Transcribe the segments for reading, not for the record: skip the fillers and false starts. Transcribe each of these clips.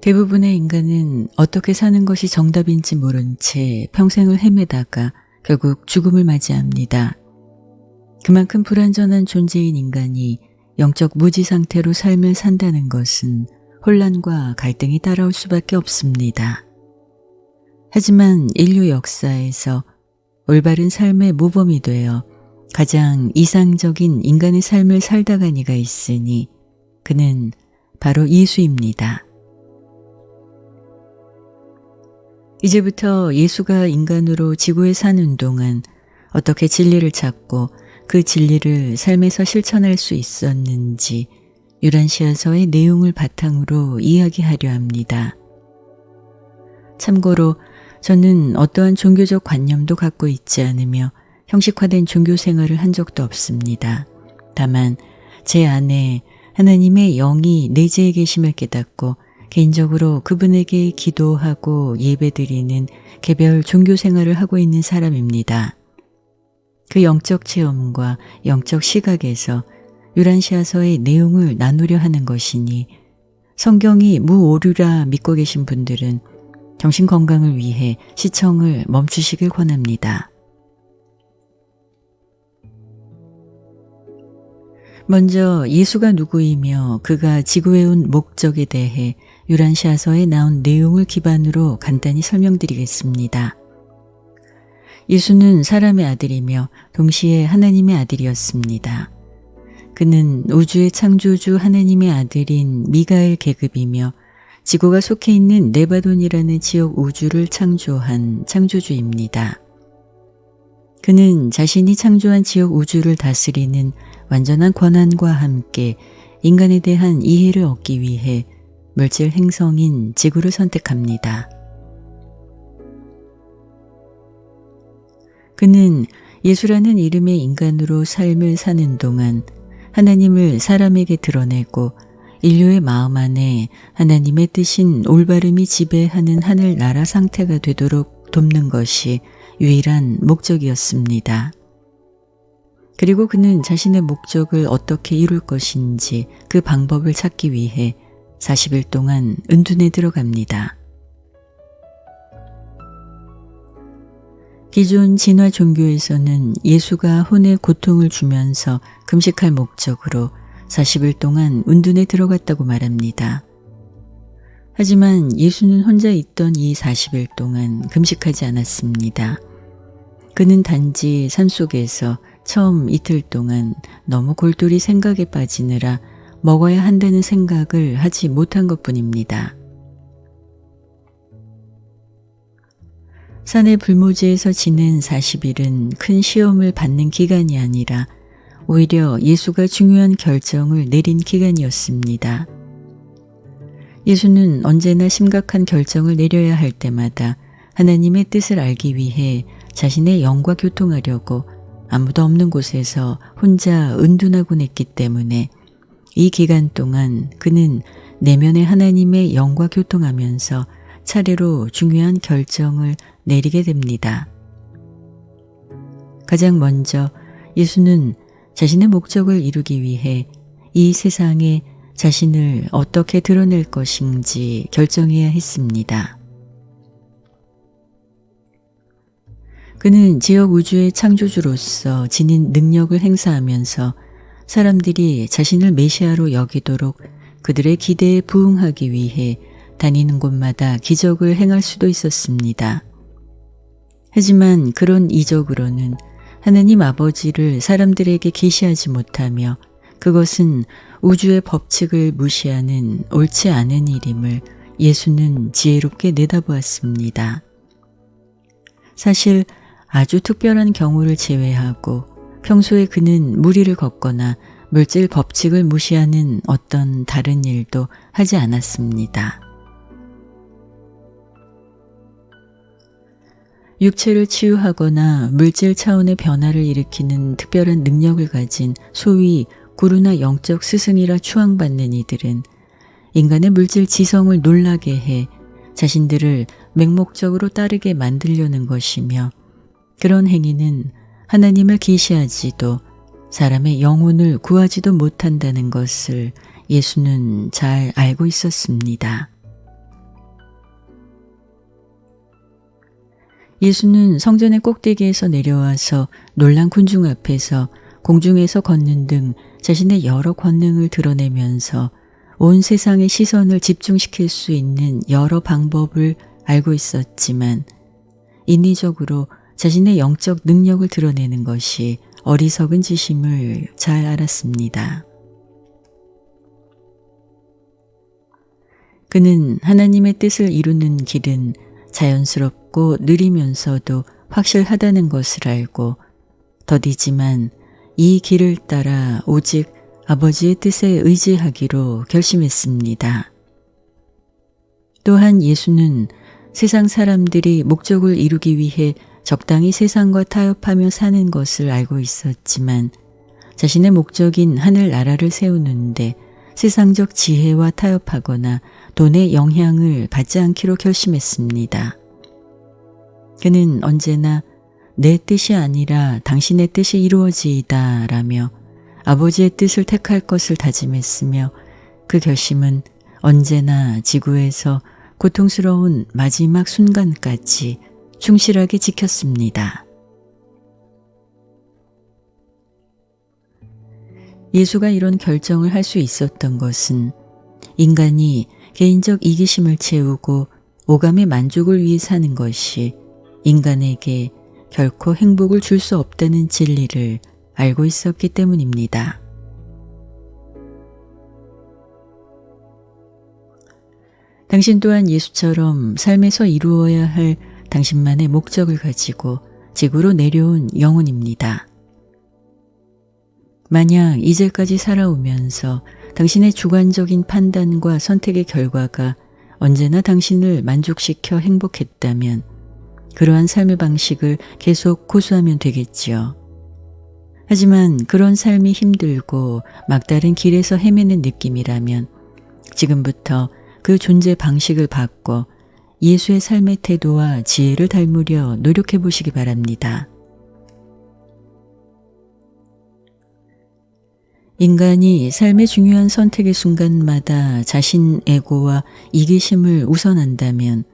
대부분의 인간은 어떻게 사는 것이 정답인지 모른 채 평생을 헤매다가 결국 죽음을 맞이합니다. 그만큼 불완전한 존재인 인간이 영적 무지 상태로 삶을 산다는 것은 혼란과 갈등이 따라올 수밖에 없습니다. 하지만 인류 역사에서 올바른 삶의 모범이 되어 가장 이상적인 인간의 삶을 살다간 이가 있으니 그는 바로 예수입니다. 이제부터 예수가 인간으로 지구에 사는 동안 어떻게 진리를 찾고 그 진리를 삶에서 실천할 수 있었는지 유란시아서의 내용을 바탕으로 이야기하려 합니다. 참고로 저는 어떠한 종교적 관념도 갖고 있지 않으며 형식화된 종교 생활을 한 적도 없습니다. 다만 제 안에 하나님의 영이 내재해 계심을 깨닫고 개인적으로 그분에게 기도하고 예배드리는 개별 종교 생활을 하고 있는 사람입니다. 그 영적 체험과 영적 시각에서 유란시아서의 내용을 나누려 하는 것이니 성경이 무오류라 믿고 계신 분들은 정신건강을 위해 시청을 멈추시길 권합니다. 먼저 예수가 누구이며 그가 지구에 온 목적에 대해 유란시아서에 나온 내용을 기반으로 간단히 설명드리겠습니다. 예수는 사람의 아들이며 동시에 하나님의 아들이었습니다. 그는 우주의 창조주 하나님의 아들인 미가엘 계급이며 지구가 속해 있는 네바돈이라는 지역 우주를 창조한 창조주입니다. 그는 자신이 창조한 지역 우주를 다스리는 완전한 권한과 함께 인간에 대한 이해를 얻기 위해 물질 행성인 지구를 선택합니다. 그는 예수라는 이름의 인간으로 삶을 사는 동안 하나님을 사람에게 드러내고 인류의 마음 안에 하나님의 뜻인 올바름이 지배하는 하늘나라 상태가 되도록 돕는 것이 유일한 목적이었습니다. 그리고 그는 자신의 목적을 어떻게 이룰 것인지 그 방법을 찾기 위해 40일 동안 은둔에 들어갑니다. 기존 진화 종교에서는 예수가 혼에 고통을 주면서 금식할 목적으로 40일 동안 은둔에 들어갔다고 말합니다. 하지만 예수는 혼자 있던 이 40일 동안 금식하지 않았습니다. 그는 단지 산속에서 처음 이틀 동안 너무 골똘히 생각에 빠지느라 먹어야 한다는 생각을 하지 못한 것뿐입니다. 산의 불모지에서 지낸 40일은 큰 시험을 받는 기간이 아니라 오히려 예수가 중요한 결정을 내린 기간이었습니다. 예수는 언제나 심각한 결정을 내려야 할 때마다 하나님의 뜻을 알기 위해 자신의 영과 교통하려고 아무도 없는 곳에서 혼자 은둔하곤 했기 때문에 이 기간 동안 그는 내면의 하나님의 영과 교통하면서 차례로 중요한 결정을 내리게 됩니다. 가장 먼저 예수는 자신의 목적을 이루기 위해 이 세상에 자신을 어떻게 드러낼 것인지 결정해야 했습니다. 그는 지역 우주의 창조주로서 지닌 능력을 행사하면서 사람들이 자신을 메시아로 여기도록 그들의 기대에 부응하기 위해 다니는 곳마다 기적을 행할 수도 있었습니다. 하지만 그런 이적으로는 하나님 아버지를 사람들에게 계시하지 못하며 그것은 우주의 법칙을 무시하는 옳지 않은 일임을 예수는 지혜롭게 내다보았습니다. 사실 아주 특별한 경우를 제외하고 평소에 그는 무리를 걷거나 물질 법칙을 무시하는 어떤 다른 일도 하지 않았습니다. 육체를 치유하거나 물질 차원의 변화를 일으키는 특별한 능력을 가진 소위 구루나 영적 스승이라 추앙받는 이들은 인간의 물질 지성을 놀라게 해 자신들을 맹목적으로 따르게 만들려는 것이며 그런 행위는 하나님을 계시하지도 사람의 영혼을 구하지도 못한다는 것을 예수는 잘 알고 있었습니다. 예수는 성전의 꼭대기에서 내려와서 놀란 군중 앞에서 공중에서 걷는 등 자신의 여러 권능을 드러내면서 온 세상의 시선을 집중시킬 수 있는 여러 방법을 알고 있었지만 인위적으로 자신의 영적 능력을 드러내는 것이 어리석은 짓임을 잘 알았습니다. 그는 하나님의 뜻을 이루는 길은 자연스럽고 느리면서도 확실하다는 것을 알고 더디지만 이 길을 따라 오직 아버지의 뜻에 의지하기로 결심했습니다. 또한 예수는 세상 사람들이 목적을 이루기 위해 적당히 세상과 타협하며 사는 것을 알고 있었지만 자신의 목적인 하늘나라를 세우는데 세상적 지혜와 타협하거나 돈의 영향을 받지 않기로 결심했습니다. 그는 언제나 내 뜻이 아니라 당신의 뜻이 이루어지이다 라며 아버지의 뜻을 택할 것을 다짐했으며 그 결심은 언제나 지구에서 고통스러운 마지막 순간까지 충실하게 지켰습니다. 예수가 이런 결정을 할 수 있었던 것은 인간이 개인적 이기심을 채우고 오감의 만족을 위해 사는 것이 인간에게 결코 행복을 줄 수 없다는 진리를 알고 있었기 때문입니다. 당신 또한 예수처럼 삶에서 이루어야 할 당신만의 목적을 가지고 지구로 내려온 영혼입니다. 만약 이제까지 살아오면서 당신의 주관적인 판단과 선택의 결과가 언제나 당신을 만족시켜 행복했다면 그러한 삶의 방식을 계속 고수하면 되겠지요. 하지만 그런 삶이 힘들고 막다른 길에서 헤매는 느낌이라면 지금부터 그 존재 방식을 바꿔 예수의 삶의 태도와 지혜를 닮으려 노력해 보시기 바랍니다. 인간이 삶의 중요한 선택의 순간마다 자신 애고와 이기심을 우선한다면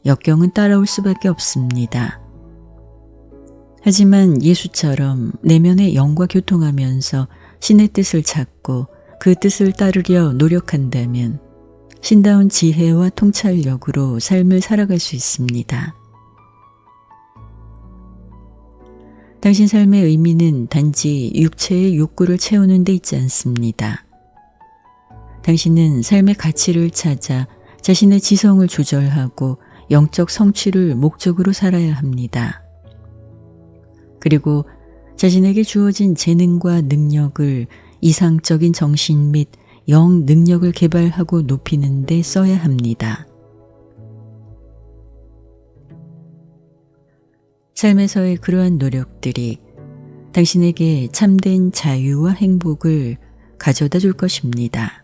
역경은 따라올 수밖에 없습니다. 하지만 예수처럼 내면의 영과 교통하면서 신의 뜻을 찾고 그 뜻을 따르려 노력한다면 신다운 지혜와 통찰력으로 삶을 살아갈 수 있습니다. 당신 삶의 의미는 단지 육체의 욕구를 채우는 데 있지 않습니다. 당신은 삶의 가치를 찾아 자신의 지성을 조절하고 영적 성취를 목적으로 살아야 합니다. 그리고 자신에게 주어진 재능과 능력을 이상적인 정신 및 영 능력을 개발하고 높이는 데 써야 합니다. 삶에서의 그러한 노력들이 당신에게 참된 자유와 행복을 가져다 줄 것입니다.